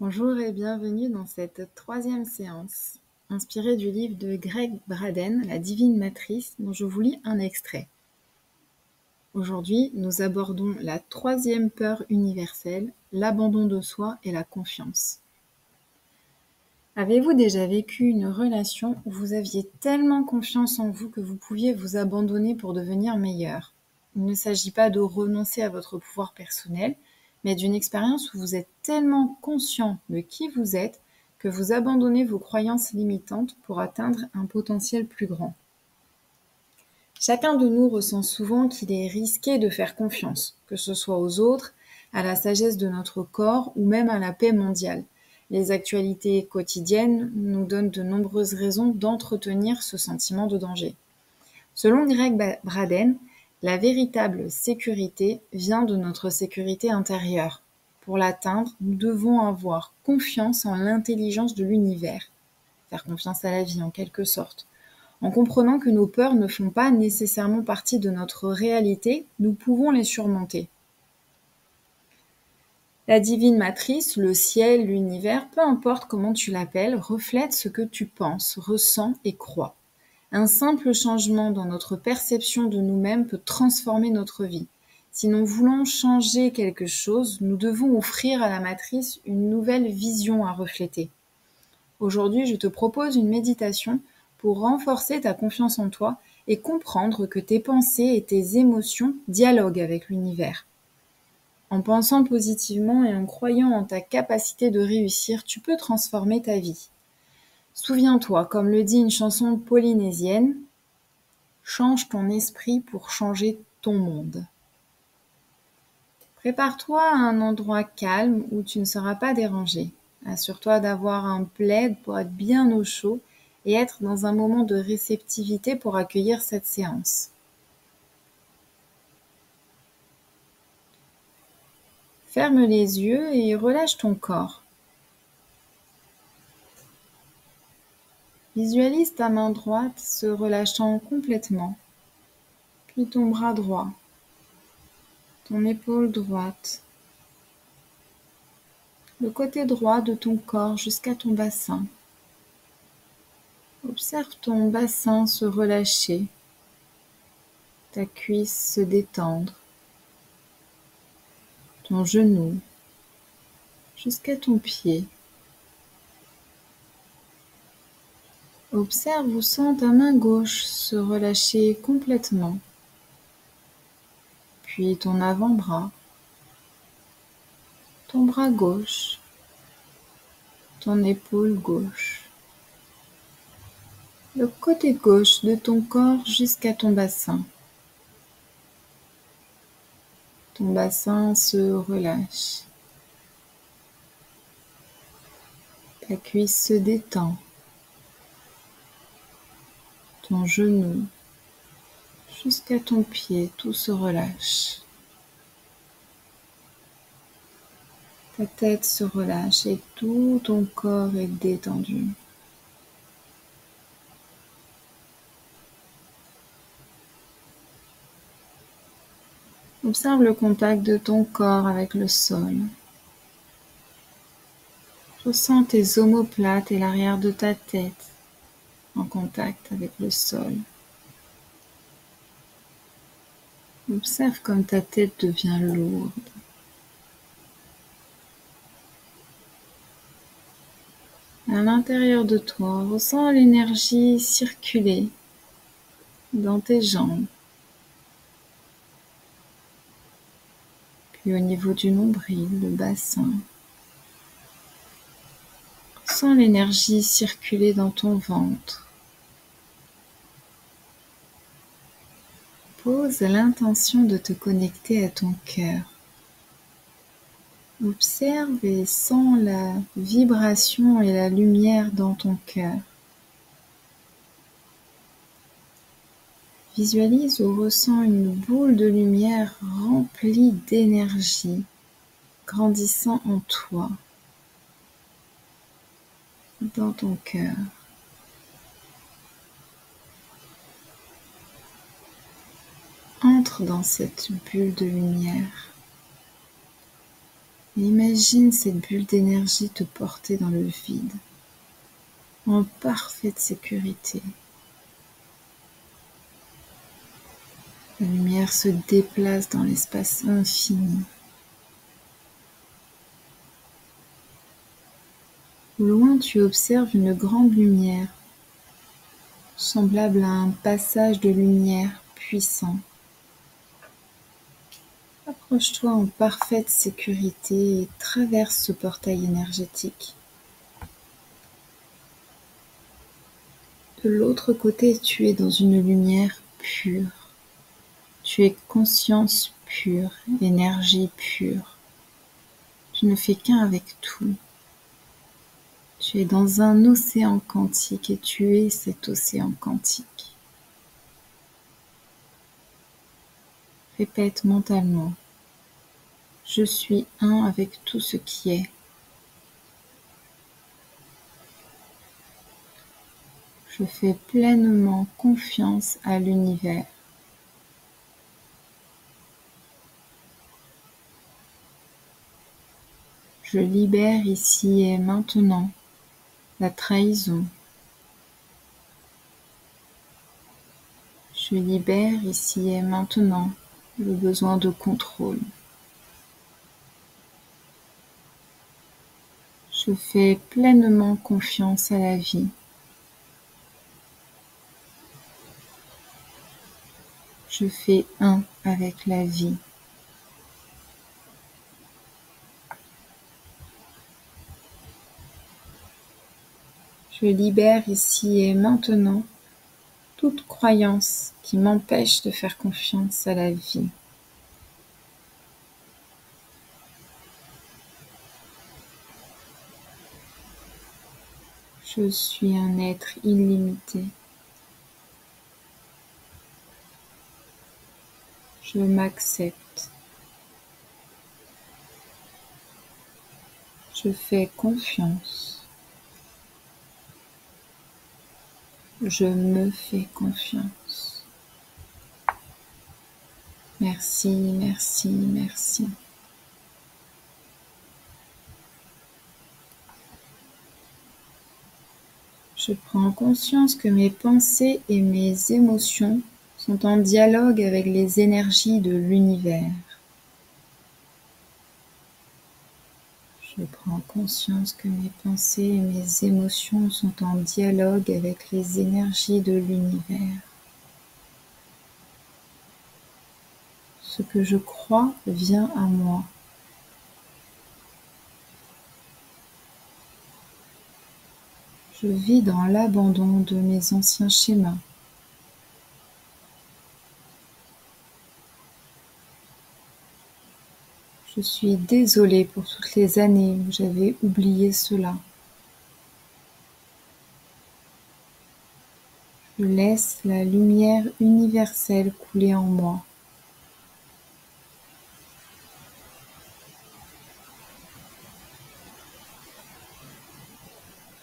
Bonjour et bienvenue dans cette troisième séance, inspirée du livre de Gregg Braden, La Divine Matrice, dont je vous lis un extrait. Aujourd'hui, nous abordons la troisième peur universelle, l'abandon de soi et la confiance. Avez-vous déjà vécu une relation où vous aviez tellement confiance en vous que vous pouviez vous abandonner pour devenir meilleur ? Il ne s'agit pas de renoncer à votre pouvoir personnel, mais d'une expérience où vous êtes tellement conscient de qui vous êtes que vous abandonnez vos croyances limitantes pour atteindre un potentiel plus grand. Chacun de nous ressent souvent qu'il est risqué de faire confiance, que ce soit aux autres, à la sagesse de notre corps ou même à la paix mondiale. Les actualités quotidiennes nous donnent de nombreuses raisons d'entretenir ce sentiment de danger. Selon Gregg Braden, la véritable sécurité vient de notre sécurité intérieure. Pour l'atteindre, nous devons avoir confiance en l'intelligence de l'univers, faire confiance à la vie en quelque sorte. En comprenant que nos peurs ne font pas nécessairement partie de notre réalité, nous pouvons les surmonter. La divine matrice, le ciel, l'univers, peu importe comment tu l'appelles, reflète ce que tu penses, ressens et crois. Un simple changement dans notre perception de nous-mêmes peut transformer notre vie. Si nous voulons changer quelque chose, nous devons offrir à la matrice une nouvelle vision à refléter. Aujourd'hui, je te propose une méditation pour renforcer ta confiance en toi et comprendre que tes pensées et tes émotions dialoguent avec l'univers. En pensant positivement et en croyant en ta capacité de réussir, tu peux transformer ta vie. Souviens-toi, comme le dit une chanson polynésienne, « Change ton esprit pour changer ton monde ». Prépare-toi à un endroit calme où tu ne seras pas dérangé. Assure-toi d'avoir un plaid pour être bien au chaud et être dans un moment de réceptivité pour accueillir cette séance. Ferme les yeux et relâche ton corps. Visualise ta main droite se relâchant complètement, puis ton bras droit, ton épaule droite, le côté droit de ton corps jusqu'à ton bassin. Observe ton bassin se relâcher, ta cuisse se détendre, ton genou jusqu'à ton pied. Observe où sent ta main gauche se relâcher complètement, puis ton avant-bras, ton bras gauche, ton épaule gauche, le côté gauche de ton corps jusqu'à ton bassin. Ton bassin se relâche. Ta cuisse se détend. Ton genou jusqu'à ton pied, tout se relâche. Ta tête se relâche et tout ton corps est détendu. Observe le contact de ton corps avec le sol. Ressens tes omoplates et l'arrière de ta tête en contact avec le sol. Observe comme ta tête devient lourde. À l'intérieur de toi, ressens l'énergie circuler dans tes jambes. Puis au niveau du nombril, le bassin. Ressens l'énergie circuler dans ton ventre. Pose l'intention de te connecter à ton cœur. Observe et sens la vibration et la lumière dans ton cœur. Visualise ou ressens une boule de lumière remplie d'énergie, grandissant en toi, dans ton cœur. Entre dans cette bulle de lumière. Et imagine cette bulle d'énergie te porter dans le vide, en parfaite sécurité. La lumière se déplace dans l'espace infini. Au loin, tu observes une grande lumière, semblable à un passage de lumière puissant. Approche-toi en parfaite sécurité et traverse ce portail énergétique. De l'autre côté, tu es dans une lumière pure. Tu es conscience pure, énergie pure. Tu ne fais qu'un avec tout. Tu es dans un océan quantique et tu es cet océan quantique. Répète mentalement. Je suis un avec tout ce qui est. Je fais pleinement confiance à l'univers. Je libère ici et maintenant la trahison. Je libère ici et maintenant le besoin de contrôle. Je fais pleinement confiance à la vie. Je fais un avec la vie. Je libère ici et maintenant toute croyance qui m'empêche de faire confiance à la vie. Je suis un être illimité. Je m'accepte. Je fais confiance. Je me fais confiance. Merci, merci, merci. Je prends conscience que mes pensées et mes émotions sont en dialogue avec les énergies de l'univers. Je prends conscience que mes pensées et mes émotions sont en dialogue avec les énergies de l'univers. Ce que je crois vient à moi. Je vis dans l'abandon de mes anciens schémas. Je suis désolée pour toutes les années où j'avais oublié cela. Je laisse la lumière universelle couler en moi.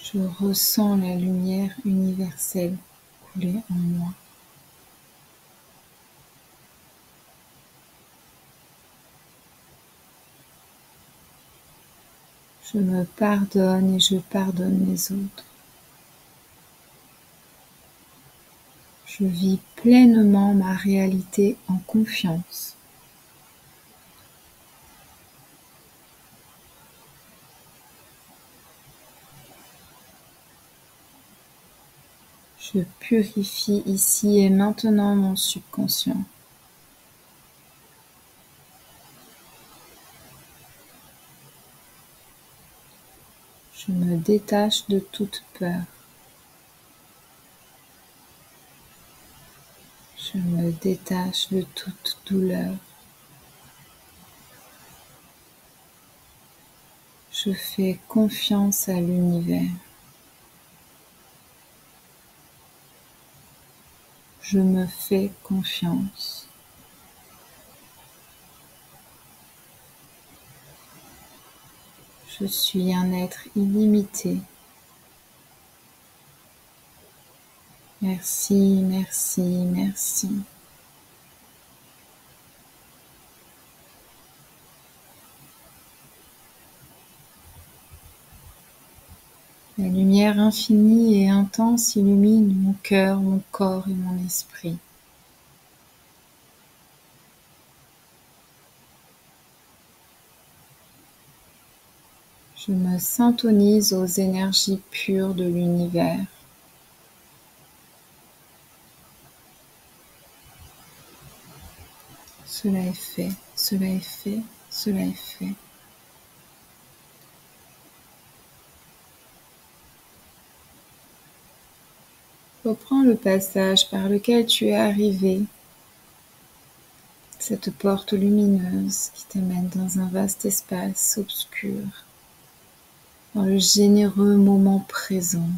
Je ressens la lumière universelle couler en moi. Je me pardonne et je pardonne les autres. Je vis pleinement ma réalité en confiance. Je purifie ici et maintenant mon subconscient. Je me détache de toute peur. Je me détache de toute douleur. Je fais confiance à l'univers. Je me fais confiance. Je suis un être illimité. Merci, merci, merci. La lumière infinie et intense illumine mon cœur, mon corps et mon esprit. Je me syntonise aux énergies pures de l'univers. Cela est fait, cela est fait, cela est fait. Reprends le passage par lequel tu es arrivé, cette porte lumineuse qui t'amène dans un vaste espace obscur, dans le généreux moment présent.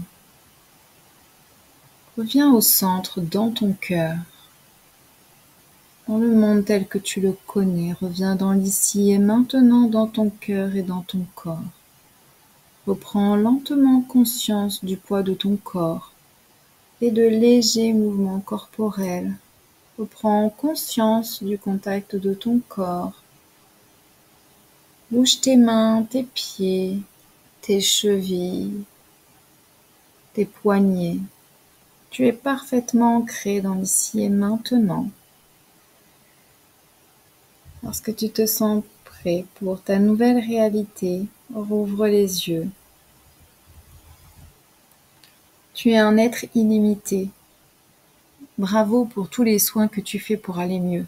Reviens au centre, dans ton cœur, dans le monde tel que tu le connais. Reviens dans l'ici et maintenant dans ton cœur et dans ton corps. Reprends lentement conscience du poids de ton corps et de légers mouvements corporels. Reprends conscience du contact de ton corps. Bouge tes mains, tes pieds, tes chevilles, tes poignets. Tu es parfaitement ancré dans l'ici et maintenant. Lorsque tu te sens prêt pour ta nouvelle réalité, rouvre les yeux. Tu es un être illimité. Bravo pour tous les soins que tu fais pour aller mieux.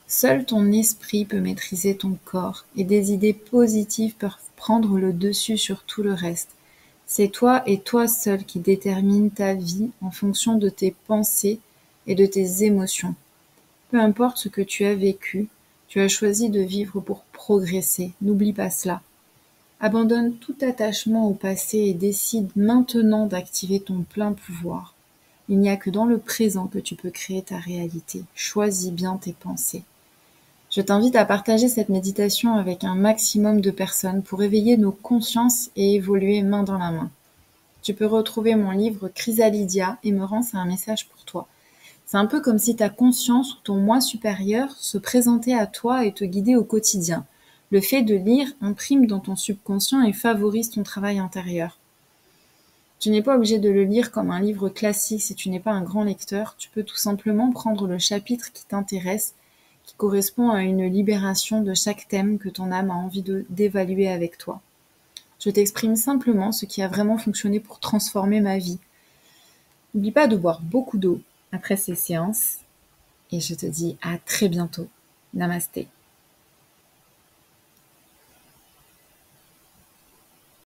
Seul ton esprit peut maîtriser ton corps et des idées positives peuvent prendre le dessus sur tout le reste. C'est toi et toi seul qui détermine ta vie en fonction de tes pensées et de tes émotions. Peu importe ce que tu as vécu, tu as choisi de vivre pour progresser. N'oublie pas cela. Abandonne tout attachement au passé et décide maintenant d'activer ton plein pouvoir. Il n'y a que dans le présent que tu peux créer ta réalité. Choisis bien tes pensées. Je t'invite à partager cette méditation avec un maximum de personnes pour éveiller nos consciences et évoluer main dans la main. Tu peux retrouver mon livre Chrysalidea et me rends, c'est un message pour toi. C'est un peu comme si ta conscience ou ton moi supérieur se présentait à toi et te guidait au quotidien. Le fait de lire imprime dans ton subconscient et favorise ton travail intérieur. Tu n'es pas obligé de le lire comme un livre classique si tu n'es pas un grand lecteur. Tu peux tout simplement prendre le chapitre qui t'intéresse, qui correspond à une libération de chaque thème que ton âme a envie d'évaluer avec toi. Je t'exprime simplement ce qui a vraiment fonctionné pour transformer ma vie. N'oublie pas de boire beaucoup d'eau après ces séances et je te dis à très bientôt. Namasté.